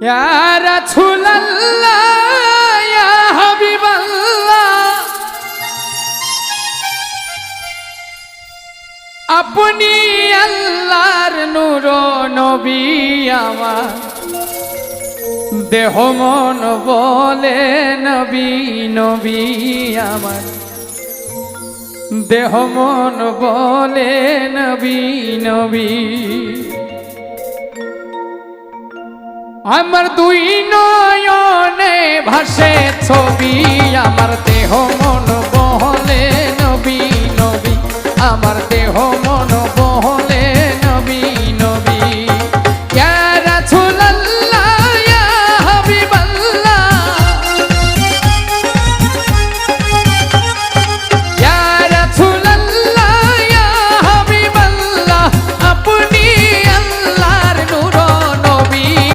ইয়া রাসূলুল্লাহ ইয়া হাবিবাল্লাহ আপনি আল্লাহর নূর নবী আমার দেহ মন বলে নবী নবী আমার দেহ মন বলে নবী নবী আমার দুই নয়নে ভাসে ছবি আমার দেহ মন বলে নবী নবী আমার দেহ মন